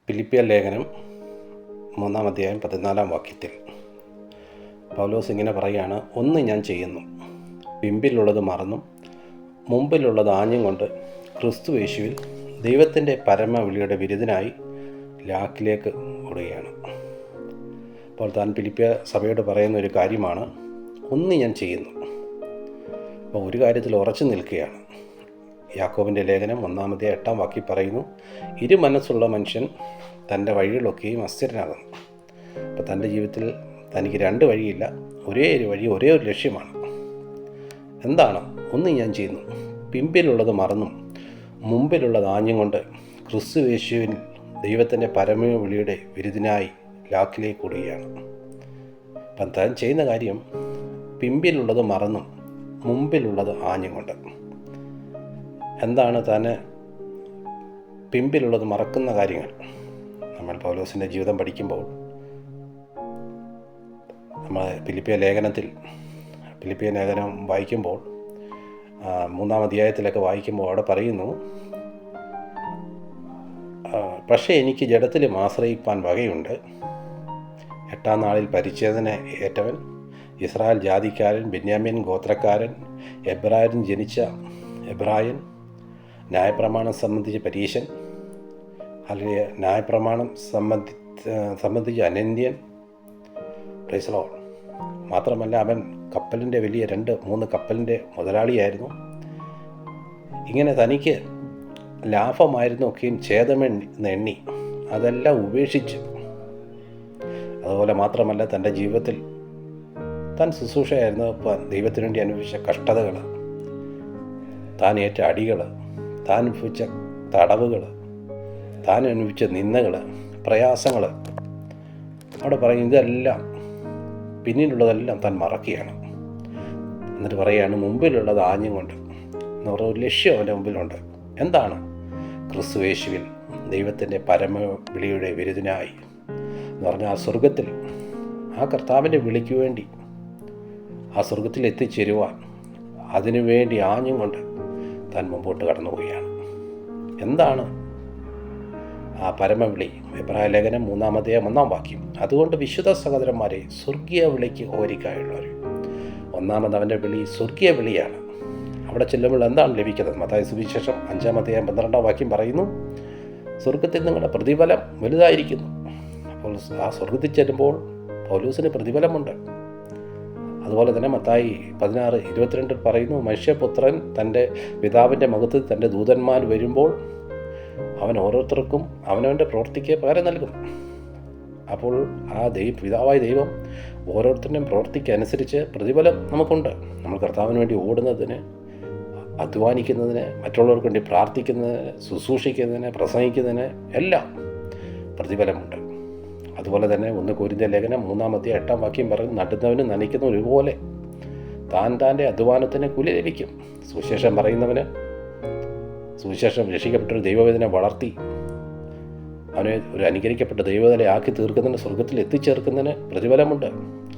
ഫിലിപ്പിയർ ലേഖനം 3-ാം അധ്യായം 14-ാം വാക്യത്തിൽ പൗലോസ് ഇങ്ങനെ പറയുകയാണ്, ഒന്ന് ഞാൻ ചെയ്യുന്നു, പിമ്പിലുള്ളത് മറന്നും മുമ്പിലുള്ളത് ആഞ്ഞും കൊണ്ട് ക്രിസ്തു യേശുവിൽ ദൈവത്തിൻ്റെ പരമവിളിയുടെ വിരുദ്ധനായി ലാക്കിലേക്ക് ഓടുകയാണ്. അപ്പോൾ താൻ ഫിലിപ്പിയ സഭയോട് പറയുന്ന ഒരു കാര്യമാണ്, ഒന്ന് ഞാൻ ചെയ്യുന്നു. അപ്പോൾ ഒരു കാര്യത്തിൽ ഉറച്ചു നിൽക്കുകയാണ്. യാക്കോബിൻ്റെ ലേഖനം 1-ാം അധ്യായം 8-ാം വാക്യം പറയുന്നു, ഇരുമനസ്സുള്ള മനുഷ്യൻ തൻ്റെ വഴികളൊക്കെയും അസ്ഥിരനാകുന്നു. അപ്പോൾ തൻ്റെ ജീവിതത്തിൽ തനിക്ക് രണ്ട് വഴിയില്ല, ഒരേ ഒരു വഴി, ഒരേ ഒരു ലക്ഷ്യമാണ്. എന്താണ്? ഒന്ന് ഞാൻ ചെയ്യുന്നു, പിമ്പിലുള്ളത് മറന്നും മുമ്പിലുള്ളത് ആഞ്ഞും കൊണ്ട് ക്രിസ്തു യേശുവിൽ ദൈവത്തിൻ്റെ പരമവിളിയുടെ വിരുദ്ധനായി ലാക്കിലേക്ക് ഓടുകയാണ്. അപ്പം താൻ ചെയ്യുന്ന കാര്യം പിമ്പിലുള്ളത് മറന്നും മുമ്പിലുള്ളത് ആഞ്ഞും കൊണ്ട്. എന്താണ് താൻ പിമ്പിലുള്ളത് മറക്കുന്ന കാര്യങ്ങൾ? നമ്മൾ പൗലോസിൻ്റെ ജീവിതം പഠിക്കുമ്പോൾ, നമ്മൾ ഫിലിപ്പിയ ലേഖനം വായിക്കുമ്പോൾ 3-ാം അധ്യായത്തിലൊക്കെ വായിക്കുമ്പോൾ അവിടെ പറയുന്നു, പക്ഷേ എനിക്ക് ജഡത്തിലും ആശ്രയിപ്പാൻ വകയുണ്ട്. 8-ാം നാളിൽ പരിച്ഛേദന ഏറ്റവൻ, ഇസ്രായേൽ ജാതിക്കാരൻ, ബെന്യാമീൻ ഗോത്രക്കാരൻ, എബ്രായൻ ജനിച്ച എബ്രായൻ, ന്യായപ്രമാണം സംബന്ധിച്ച് പരീശൻ, അല്ലെങ്കിൽ ന്യായപ്രമാണം സംബന്ധിച്ച് അനന്യൻ. Praise the Lord. മാത്രമല്ല അവൻ കപ്പലിൻ്റെ വലിയ 2-3 കപ്പലിൻ്റെ മുതലാളിയായിരുന്നു. ഇങ്ങനെ തനിക്ക് ലാഭമായിരുന്നു ഒക്കെയും ഛേദമെണ്ണി അതെല്ലാം ഉപേക്ഷിച്ച്, അതുപോലെ മാത്രമല്ല തൻ്റെ ജീവിതത്തിൽ താൻ ശുശ്രൂഷയായിരുന്നപ്പോൾ ദൈവത്തിനു വേണ്ടി അനുഭവിച്ച കഷ്ടതകൾ, താൻ ഏറ്റ അടികൾ, താൻ അനുഭവിച്ച തടവുകൾ, താൻ അനുഭവിച്ച നിന്ദകൾ, പ്രയാസങ്ങൾ, അവിടെ പറയും ഇതെല്ലാം പിന്നിലുള്ളതെല്ലാം താൻ മറക്കുകയാണ്. എന്നിട്ട് പറയുകയാണ്, മുമ്പിലുള്ളത് ആഞ്ഞും കൊണ്ട് എന്ന് പറഞ്ഞ ഒരു ലക്ഷ്യം അവൻ്റെ മുമ്പിലുണ്ട്. എന്താണ്? ക്രിസ്തു യേശുവിൽ ദൈവത്തിൻ്റെ പരമവിളിയുടെ വിരുദ്ധനായി എന്ന് പറഞ്ഞാൽ ആ സ്വർഗത്തിൽ, ആ കർത്താവിൻ്റെ വിളിക്ക് വേണ്ടി ആ സ്വർഗത്തിൽ എത്തിച്ചേരുവാൻ അതിനുവേണ്ടി ആഞ്ഞും കൊണ്ട് താൻ മുമ്പോട്ട് കടന്നു പോവുകയാണ്. എന്താണ് ആ പരമവിളി? എബ്രായ ലേഖനം 3-ാം അധ്യായം 1-ാം വാക്യം, അതുകൊണ്ട് വിശുദ്ധ സഹോദരന്മാരെ, സ്വർഗീയ വിളിക്ക് ഓരിക്കായുള്ളവർ. ഒന്നാമത് അവൻ്റെ വിളി സ്വർഗീയ വിളിയാണ്. അവിടെ ചെല്ലുമ്പോൾ എന്താണ് ലഭിക്കുന്നത്? മത്തായി സുവിശേഷം 5-ാം അധ്യായം 12-ാം വാക്യം പറയുന്നു, സ്വർഗത്തിൽ നിങ്ങളുടെ പ്രതിഫലം വലുതായിരിക്കുന്നു. അപ്പോൾ ആ സ്വർഗത്തിൽ ചെല്ലുമ്പോൾ പൗലോസിന് പ്രതിഫലമുണ്ട്. അതുപോലെ തന്നെ മത്തായി 16:22 പറയുന്നു, മനുഷ്യപുത്രൻ തൻ്റെ പിതാവിൻ്റെ മഹത്വത്തിൽ തൻ്റെ ദൂതന്മാർ വരുമ്പോൾ അവൻ ഓരോരുത്തർക്കും അവനവൻ്റെ പ്രവൃത്തിക്ക് പകരം നൽകും. അപ്പോൾ ആ പിതാവായ ദൈവം ഓരോരുത്തരുടെയും പ്രവൃത്തിക്കനുസരിച്ച് പ്രതിഫലം നമുക്കുണ്ട്. നമ്മൾ കർത്താവിന് വേണ്ടി ഓടുന്നതിന്, അധ്വാനിക്കുന്നതിന്, മറ്റുള്ളവർക്ക് വേണ്ടി പ്രാർത്ഥിക്കുന്നതിന്, ശുശ്രൂഷിക്കുന്നതിന്, പ്രസംഗിക്കുന്നതിന് എല്ലാം പ്രതിഫലമുണ്ട്. അതുപോലെ തന്നെ 1 കൊരിന്ത്യർ ലേഖനം 3-ാം അധ്യായം 8-ാം വാക്യം പറയും, നടുന്നവനും നനയ്ക്കുന്ന ഒരുപോലെ താൻ്റെ അധ്വാനത്തിന് കൂലി ലഭിക്കും. സുവിശേഷം പറയുന്നവന്, സുവിശേഷം രക്ഷിക്കപ്പെട്ടൊരു ദൈവവേദന വളർത്തി അവനെ ഒരു അനുകരിക്കപ്പെട്ട ദൈവവേദന ആക്കി തീർക്കുന്നതിന്, സ്വർഗത്തിൽ എത്തിച്ചേർക്കുന്നതിന് പ്രതിഫലമുണ്ട്.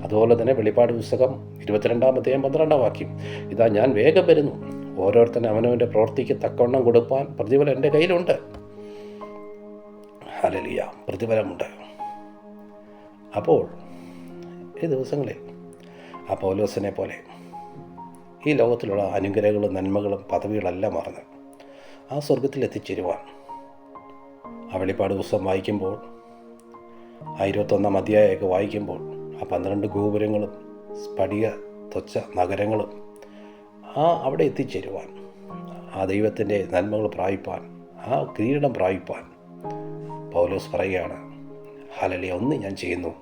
അതുപോലെ തന്നെ വെളിപ്പാട് പുസ്തകം 22-ാം അധ്യായം 12-ാം വാക്യം, ഇതാ ഞാൻ വേഗം വരുന്നു, ഓരോരുത്തരും അവനവൻ്റെ പ്രവൃത്തിക്ക് തക്കവണ്ണം കൊടുപ്പാൻ പ്രതിഫലം എൻ്റെ കയ്യിലുണ്ട്. ഹല്ലേലൂയ, പ്രതിഫലമുണ്ട്. അപ്പോൾ ഈ ദിവസങ്ങളിൽ ആ പൗലോസിനെ പോലെ ഈ ലോകത്തിലുള്ള അനുഗ്രഹങ്ങളും നന്മകളും പദവികളെല്ലാം മറന്ന് ആ സ്വർഗത്തിൽ എത്തിച്ചേരുവാൻ ആ വെളിപ്പാട് പുസ്തകം വായിക്കുമ്പോൾ, ആ 21-ാം അധ്യായമൊക്കെ വായിക്കുമ്പോൾ, ആ 12 ഗോപുരങ്ങളും സ്ഫടിക ത്വച്ച നഗരങ്ങളും അവിടെ എത്തിച്ചേരുവാൻ, ആ ദൈവത്തിൻ്റെ നന്മകൾ പ്രാപിപ്പാൻ, ആ കിരീടം പ്രാപിപ്പാൻ പൗലോസ് പറയുകയാണ്, ഹല്ലേലൂയ, ഒന്ന് ഞാൻ ചെയ്യുന്നു,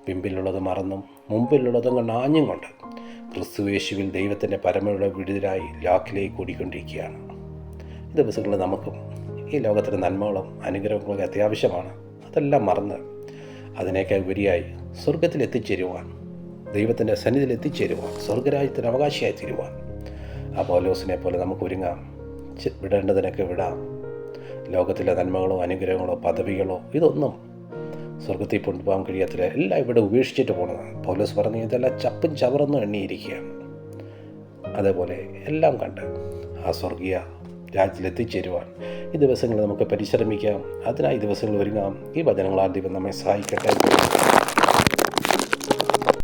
പിമ്പിലുള്ളത് മറന്നും മുമ്പിലുള്ളതും കൊണ്ട് ആഞ്ഞും കൊണ്ട് ക്രിസ്തു യേശുവിൽ ദൈവത്തിൻ്റെ പരമയുടെ വിടുതലായി ലാക്കിലേക്ക് ഓടിക്കൊണ്ടിരിക്കുകയാണ്. ഈ ദിവസങ്ങളിൽ നമുക്കും ഈ ലോകത്തിൻ്റെ നന്മകളും അനുഗ്രഹങ്ങളൊക്കെ അത്യാവശ്യമാണ്. അതെല്ലാം മറന്ന് അതിനേക്കാൾ ഉപരിയായി സ്വർഗത്തിൽ എത്തിച്ചേരുവാൻ, ദൈവത്തിൻ്റെ സന്നിധിയിൽ എത്തിച്ചേരുവാൻ, സ്വർഗരാജ്യത്തിന് അവകാശിയായി തീരുവാൻ ആ പൗലോസിനെ പോലെ നമുക്ക് ഒരുങ്ങാം. വിടേണ്ടതിനൊക്കെ വിടാം. ലോകത്തിലെ നന്മകളോ അനുഗ്രഹങ്ങളോ പദവികളോ ഇതൊന്നും സ്വർഗത്തിൽ കൊണ്ടുപോകാൻ കഴിയാത്തില്ല. എല്ലാം ഇവിടെ ഉപേക്ഷിച്ചിട്ട് പോകണം. പൗലോസ് പറഞ്ഞു, ഇതെല്ലാം ചപ്പും ചവറൊന്നും എണ്ണിയിരിക്കുകയാണ്. അതേപോലെ എല്ലാം കണ്ട് ആ സ്വർഗീയ രാജ്യത്തിൽ എത്തിച്ചേരുവാൻ ഈ ദിവസങ്ങളിൽ നമുക്ക് പരിശ്രമിക്കാം. അതിനായി ദിവസങ്ങൾ ഒരുങ്ങാം. ഈ വചനങ്ങളാൽ ദൈവം നമ്മെ സഹായിക്കട്ടെ.